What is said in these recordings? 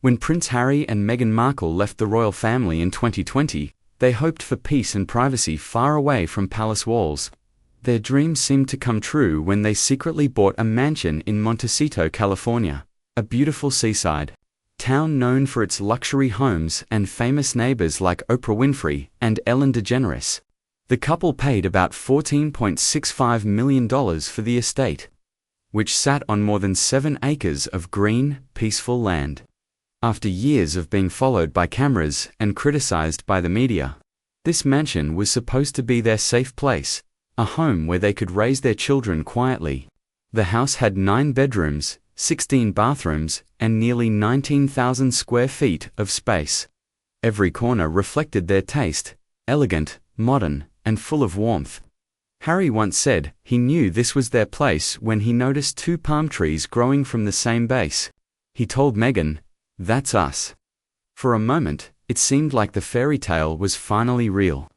When Prince Harry and Meghan Markle left the royal family in 2020, they hoped for peace and privacy far away from palace walls. Their dreams seemed to come true when they secretly bought a mansion in Montecito, California, a beautiful seaside town known for its luxury homes and famous neighbors like Oprah Winfrey and Ellen DeGeneres. The couple paid about $14.65 million for the estate, which sat on more than 7 acres of green, peaceful land. After years of being followed by cameras and criticized by the media, this mansion was supposed to be their safe place, a home where they could raise their children quietly. The house had 9 bedrooms, 16 bathrooms, and nearly 19,000 square feet of space. Every corner reflected their taste, elegant, modern, and full of warmth. Harry once said he knew this was their place when he noticed 2 palm trees growing from the same base. He told Meghan, "That's us." For a moment, it seemed like the fairy tale was finally real.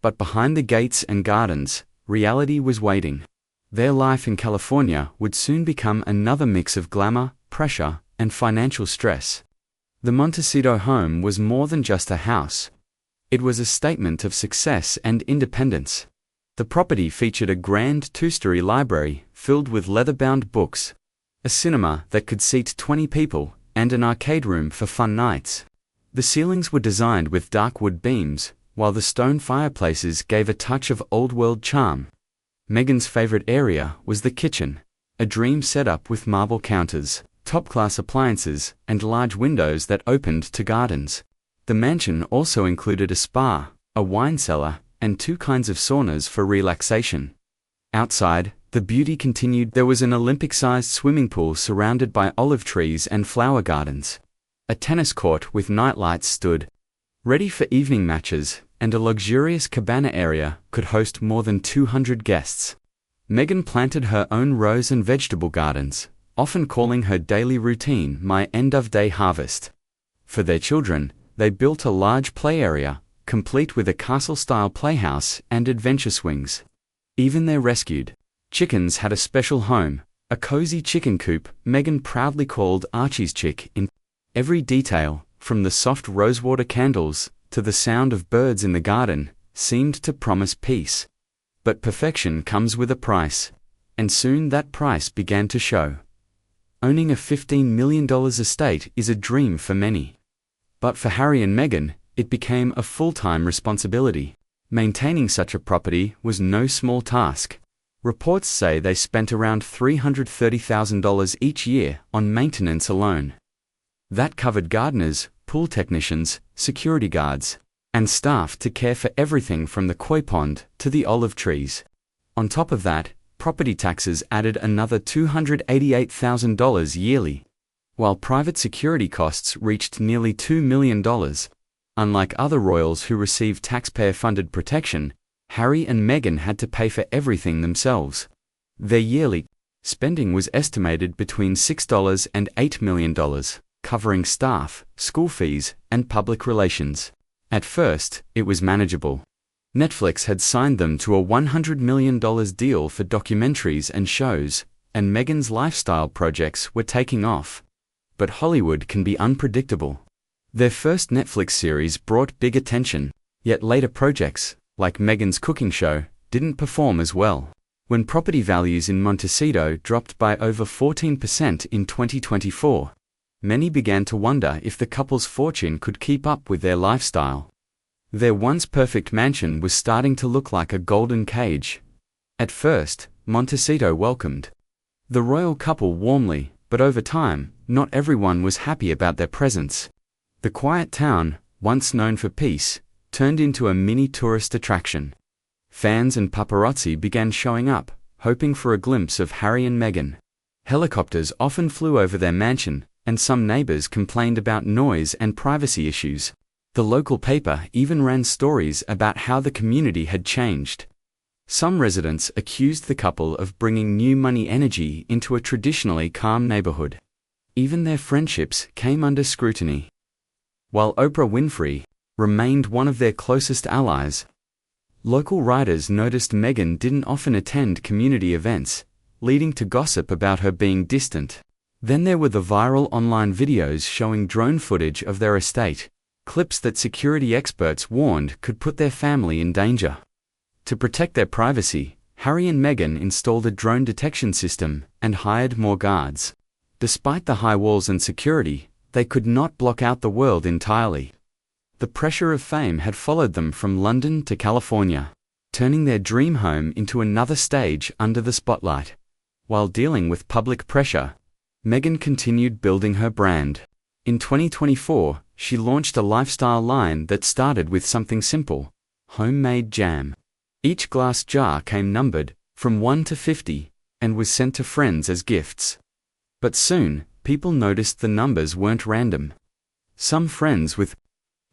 But behind the gates and gardens, reality was waiting. Their life in California would soon become another mix of glamour, pressure, and financial stress. The Montecito home was more than just a house. It was a statement of success and independence. The property featured a grand 2-story library filled with leather-bound books, a cinema that could seat 20 people, and an arcade room for fun nights. The ceilings were designed with dark wood beams, while the stone fireplaces gave a touch of old-world charm. Meghan's favorite area was the kitchen, a dream setup with marble counters, top-class appliances, and large windows that opened to gardens. The mansion also included a spa, a wine cellar, and 2 kinds of saunas for relaxation. Outside, the beauty continued. There was an Olympic-sized swimming pool surrounded by olive trees and flower gardens. A tennis court with nightlights stood ready for evening matches, and a luxurious cabana area could host more than 200 guests. Meghan planted her own rose and vegetable gardens, often calling her daily routine "my end-of-day harvest." For their children, they built a large play area, complete with a castle-style playhouse and adventure swings. Even their rescued chickens had a special home, a cozy chicken coop Meghan proudly called Archie's Chick. In every detail, from the soft rosewater candles to the sound of birds in the garden, seemed to promise peace. But perfection comes with a price, and soon that price began to show. Owning a $15 million estate is a dream for many. But for Harry and Meghan, it became a full-time responsibility. Maintaining such a property was no small task. Reports say they spent around $330,000 each year on maintenance alone. That covered gardeners, pool technicians, security guards, and staff to care for everything from the koi pond to the olive trees. On top of that, property taxes added another $288,000 yearly, while private security costs reached nearly $2 million. Unlike other royals who received taxpayer-funded protection, Harry and Meghan had to pay for everything themselves. Their yearly spending was estimated between $6 and $8 million, covering staff, school fees, and public relations. At first, it was manageable. Netflix had signed them to a $100 million deal for documentaries and shows, and Meghan's lifestyle projects were taking off. But Hollywood can be unpredictable. Their first Netflix series brought big attention, yet later projects, like Meghan's cooking show, didn't perform as well. When property values in Montecito dropped by over 14% in 2024, many began to wonder if the couple's fortune could keep up with their lifestyle. Their once perfect mansion was starting to look like a golden cage. At first, Montecito welcomed the royal couple warmly, but over time, not everyone was happy about their presence. The quiet town, once known for peace, turned into a mini tourist attraction. Fans and paparazzi began showing up, hoping for a glimpse of Harry and Meghan. Helicopters often flew over their mansion, and some neighbors complained about noise and privacy issues. The local paper even ran stories about how the community had changed. Some residents accused the couple of bringing new money energy into a traditionally calm neighborhood. Even their friendships came under scrutiny. While Oprah Winfrey remained one of their closest allies, local writers noticed Meghan didn't often attend community events, leading to gossip about her being distant. Then there were the viral online videos showing drone footage of their estate, clips that security experts warned could put their family in danger. To protect their privacy, Harry and Meghan installed a drone detection system and hired more guards. Despite the high walls and security, they could not block out the world entirely. The pressure of fame had followed them from London to California, turning their dream home into another stage under the spotlight. While dealing with public pressure, Meghan continued building her brand. In 2024, she launched a lifestyle line that started with something simple: homemade jam. Each glass jar came numbered, from 1 to 50, and was sent to friends as gifts. But soon, people noticed the numbers weren't random. Some friends with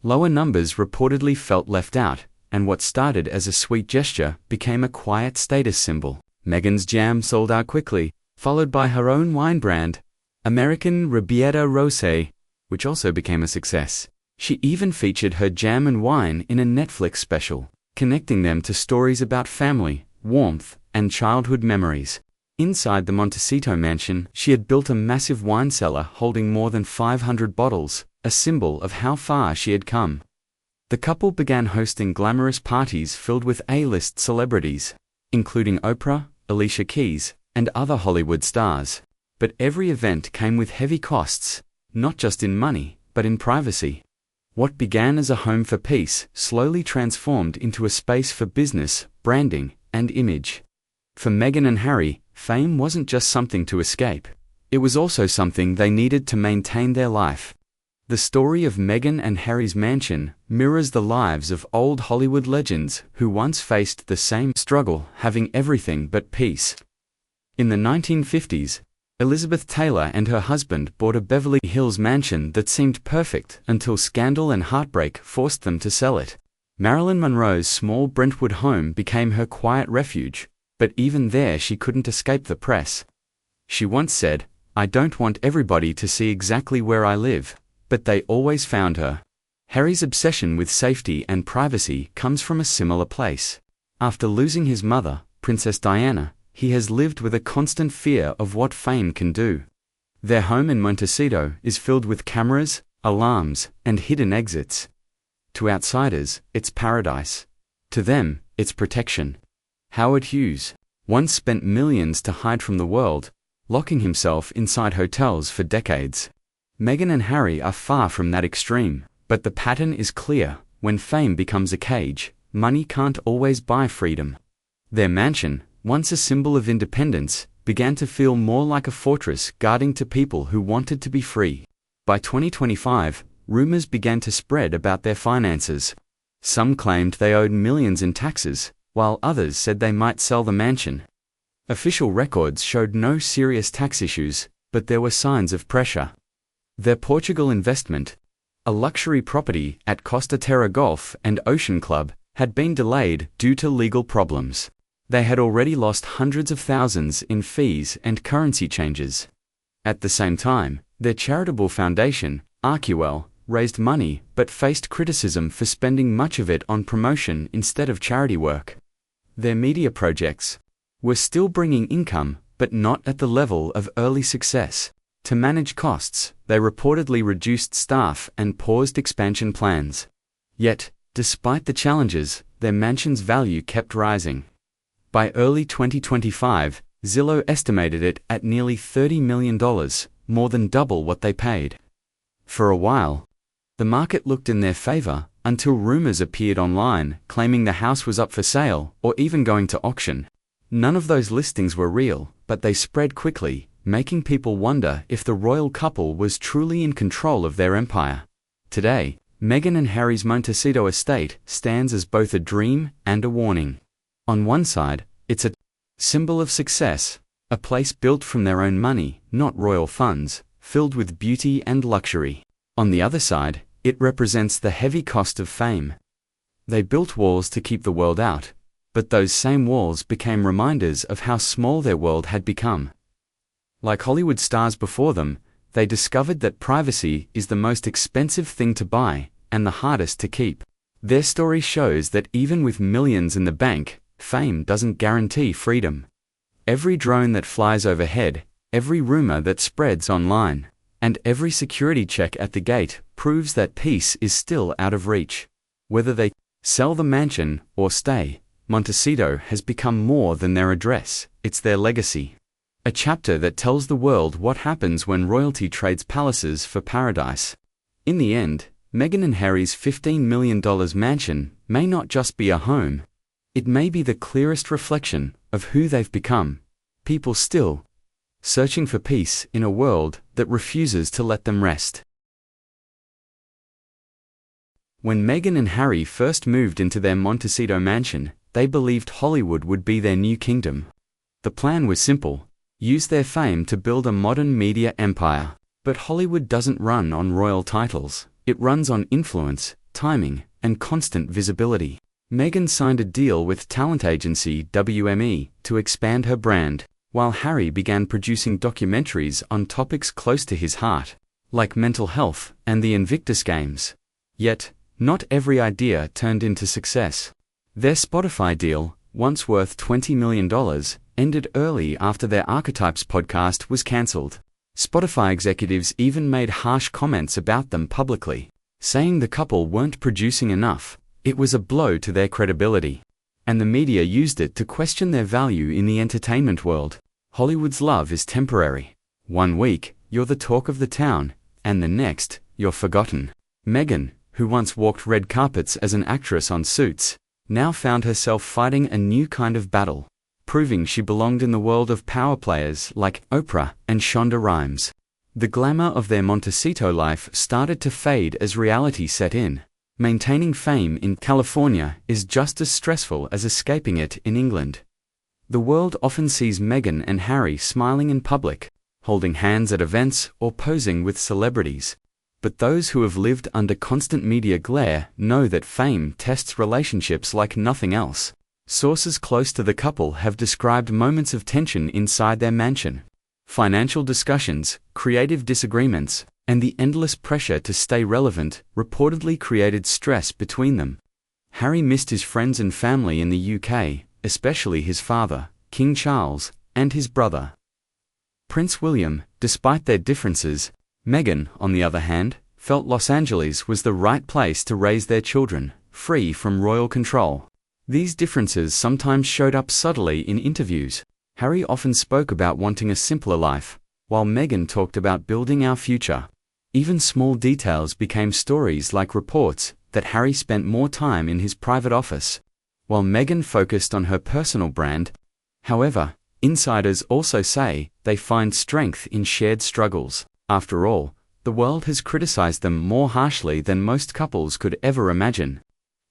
lower numbers reportedly felt left out, and what started as a sweet gesture became a quiet status symbol. Meghan's jam sold out quickly, followed by her own wine brand, American Riviera Rosé, which also became a success. She even featured her jam and wine in a Netflix special, connecting them to stories about family, warmth, and childhood memories. Inside the Montecito mansion, she had built a massive wine cellar holding more than 500 bottles, a symbol of how far she had come. The couple began hosting glamorous parties filled with A-list celebrities, including Oprah, Alicia Keys, and other Hollywood stars. But every event came with heavy costs, not just in money, but in privacy. What began as a home for peace slowly transformed into a space for business, branding, and image. For Meghan and Harry, fame wasn't just something to escape. It was also something they needed to maintain their life. The story of Meghan and Harry's mansion mirrors the lives of old Hollywood legends who once faced the same struggle, having everything but peace. In the 1950s, Elizabeth Taylor and her husband bought a Beverly Hills mansion that seemed perfect until scandal and heartbreak forced them to sell it. Marilyn Monroe's small Brentwood home became her quiet refuge, but even there she couldn't escape the press. She once said, "I don't want everybody to see exactly where I live," but they always found her. Harry's obsession with safety and privacy comes from a similar place. After losing his mother, Princess Diana, he has lived with a constant fear of what fame can do. Their home in Montecito is filled with cameras, alarms, and hidden exits. To outsiders, it's paradise. To them, it's protection. Howard Hughes once spent millions to hide from the world, locking himself inside hotels for decades. Meghan and Harry are far from that extreme, but the pattern is clear: when fame becomes a cage, money can't always buy freedom. Their mansion, once a symbol of independence, began to feel more like a fortress guarding to people who wanted to be free. By 2025, rumors began to spread about their finances. Some claimed they owed millions in taxes, while others said they might sell the mansion. Official records showed no serious tax issues, but there were signs of pressure. Their Portugal investment, a luxury property at Costa Terra Golf and Ocean Club, had been delayed due to legal problems. They had already lost hundreds of thousands in fees and currency changes. At the same time, their charitable foundation, Arcuel, raised money but faced criticism for spending much of it on promotion instead of charity work. Their media projects were still bringing income, but not at the level of early success. To manage costs, they reportedly reduced staff and paused expansion plans. Yet, despite the challenges, their mansion's value kept rising. By early 2025, Zillow estimated it at nearly $30 million, more than double what they paid. For a while, the market looked in their favor until rumors appeared online claiming the house was up for sale or even going to auction. None of those listings were real, but they spread quickly, making people wonder if the royal couple was truly in control of their empire. Today, Meghan and Harry's Montecito estate stands as both a dream and a warning. On one side, it's a symbol of success, a place built from their own money, not royal funds, filled with beauty and luxury. On the other side, it represents the heavy cost of fame. They built walls to keep the world out, but those same walls became reminders of how small their world had become. Like Hollywood stars before them, they discovered that privacy is the most expensive thing to buy and the hardest to keep. Their story shows that even with millions in the bank, fame doesn't guarantee freedom. Every drone that flies overhead, Every rumor that spreads online, and every security check at the gate, proves that peace is still out of reach. Whether they sell the mansion or stay, Montecito has become more than their address, it's their legacy. A chapter that tells the world what happens when royalty trades palaces for paradise. In the end, Meghan and Harry's $15 million mansion may not just be a home. It may be the clearest reflection of who they've become. People still searching for peace in a world that refuses to let them rest. When Meghan and Harry first moved into their Montecito mansion, they believed Hollywood would be their new kingdom. The plan was simple: use their fame to build a modern media empire. But Hollywood doesn't run on royal titles. It runs on influence, timing, and constant visibility. Meghan signed a deal with talent agency WME to expand her brand, while Harry began producing documentaries on topics close to his heart, like mental health and the Invictus Games. Yet, not every idea turned into success. Their Spotify deal, once worth $20 million, ended early after their Archetypes podcast was cancelled. Spotify executives even made harsh comments about them publicly, saying the couple weren't producing enough. It was a blow to their credibility. And the media used it to question their value in the entertainment world. Hollywood's love is temporary. One week, you're the talk of the town, and the next, you're forgotten. Meghan, who once walked red carpets as an actress on Suits, now found herself fighting a new kind of battle, proving she belonged in the world of power players like Oprah and Shonda Rhimes. The glamour of their Montecito life started to fade as reality set in. Maintaining fame in California is just as stressful as escaping it in England. The world often sees Meghan and Harry smiling in public, holding hands at events or posing with celebrities. But those who have lived under constant media glare know that fame tests relationships like nothing else. Sources close to the couple have described moments of tension inside their mansion. Financial discussions, creative disagreements, and the endless pressure to stay relevant reportedly created stress between them. Harry missed his friends and family in the UK, especially his father, King Charles, and his brother, Prince William. Despite their differences, Meghan, on the other hand, felt Los Angeles was the right place to raise their children, free from royal control. These differences sometimes showed up subtly in interviews. Harry often spoke about wanting a simpler life, while Meghan talked about building our future. Even small details became stories, like reports that Harry spent more time in his private office, while Meghan focused on her personal brand. However, insiders also say they find strength in shared struggles. After all, the world has criticized them more harshly than most couples could ever imagine.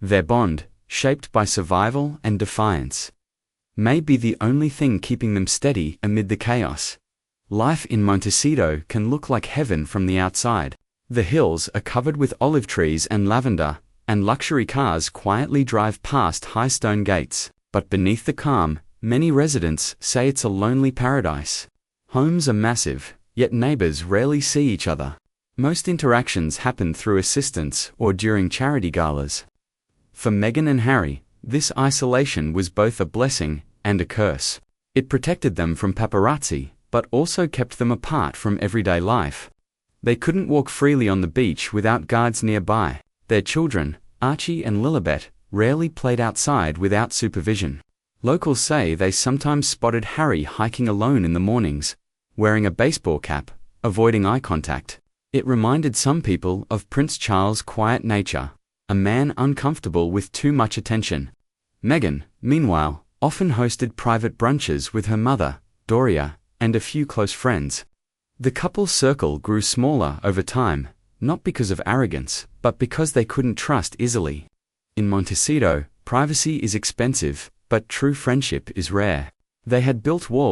Their bond, shaped by survival and defiance, may be the only thing keeping them steady amid the chaos. Life in Montecito can look like heaven from the outside. The hills are covered with olive trees and lavender, and luxury cars quietly drive past high stone gates. But beneath the calm, many residents say it's a lonely paradise. Homes are massive, yet neighbors rarely see each other. Most interactions happen through assistants or during charity galas. For Meghan and Harry, this isolation was both a blessing and a curse. It protected them from paparazzi, but also kept them apart from everyday life. They couldn't walk freely on the beach without guards nearby. Their children, Archie and Lilibet, rarely played outside without supervision. Locals say they sometimes spotted Harry hiking alone in the mornings, wearing a baseball cap, avoiding eye contact. It reminded some people of Prince Charles' quiet nature, a man uncomfortable with too much attention. Meghan, meanwhile, often hosted private brunches with her mother, Doria, and a few close friends. The couple's circle grew smaller over time, not because of arrogance, but because they couldn't trust easily. In Montecito, privacy is expensive, but true friendship is rare. They had built walls